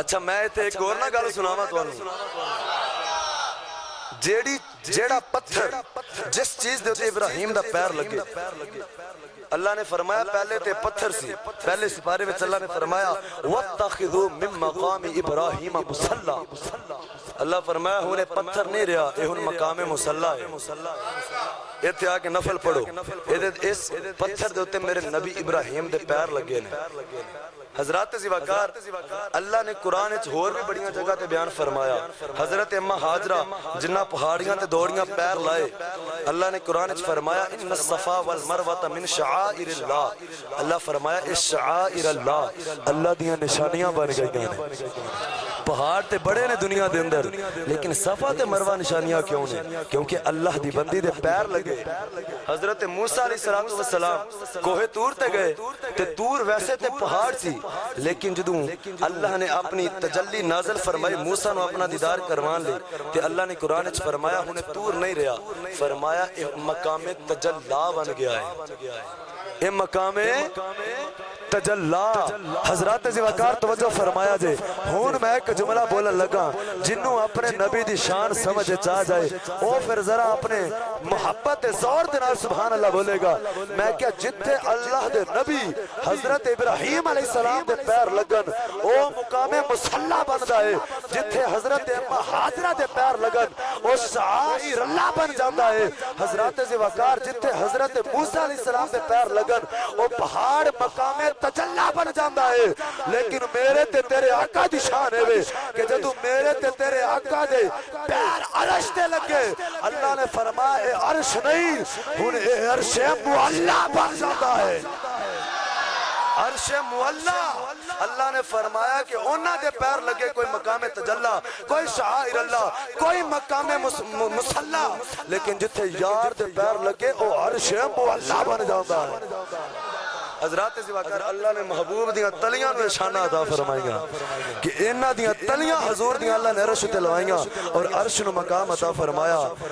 اچھا میں تے ایک اور نہ گل سناواں تانوں جیڑا پتھر جس چیز دے تے ابراہیم دا پیر لگے اللہ نے فرمایا پہلے تے پتھر سی پہلے سپارے میں اللہ نے فرمایا وَاتَّخِذُوا مِن مَقَامِ إِبْرَاهِيمَ مُصَلَّى اللہ فرمایا ہونے پتھر نہیں رہا یہ ہن مقام مصلی ہے یہ آ کے نفل پڑھو اس پتھر دے ہوتے میرے نبی ابراہیم دے پیر لگے نے حضرات زیواکار اللہ نے قرآن اچھ اور بھی بڑیاں جگہ تے بیان فرمایا حضرت امہ حاجرہ جنہ پہاڑیاں تے دوڑیاں پیر لائے اللہ نے قرآن اچھ فرمایا ان الصفا والمروہ من شعائر اللہ اللہ فرمایا اس شعائر اللہ دیاں نشانیاں بن گئی ہیں پہاڑ تے بڑے نے دنیا دے اندر لیکن صفا تے مروہ نشانیاں کیوں نے کیونکہ اللہ دی بندی دے پیر لگے حضرت موسیٰ علیہ السلام کوہ تور تے گئے تے تور ویسے تے پہاڑ سی لیکن جدوں اللہ نے اپنی تجلی نازل فرمائی موسیٰ نو اپنا دیدار کروان لے تے اللہ نے قرآن اچھ فرمایا انہیں تور نہیں رہا فرمایا ایک مقام تجلا بن گیا ہے یہ مقام تجلا حضرات زیواکار توجہ فرمایا جے ہون میں ایک جملہ بولن لگا جنہوں اپنے نبی دی شان سمجھے چاہ جائے او پھر ذرا اپنے محبت زور دینا سبحان اللہ بولے گا میں کیا جتھے اللہ دے نبی حضرت ابراہیم علیہ السلام دے پیر لگن او مقام مصلی بن جائے جتھے حضرت امہ حاجرہ دے پیر لگن او شعائر اللہ بن جاتا ہے حضرات زیواکار جتھے حضرت موسیٰ علیہ السلام دے پیر لگن او پہاڑ مقام تجلا بن جاندہ ہے لیکن میرے تے تیرے آقا دی شان ہے کہ جدو میرے تے تیرے آقا دے پیر عرش دے لگے اللہ نے فرمایا اے عرش نہیں ہن اے عرش معلا بن جاتا ہے عرش معلا اللہ نے فرمایا کہ انہاں دے پیر لگے کوئی مقام تجلا کوئی شعائر اللہ کوئی مقام مصلی لیکن جتھے یار دے پیر لگے او عرش معلا بن جاتا ہے حضرات زیواکار اللہ نے محبوب دیاں تلیاں میں شانہ عطا فرمائیاں کہ انہاں دیاں تلیاں حضور دیاں اللہ نے عرش تے لوائیاں اور عرش نو مقام عطا فرمایا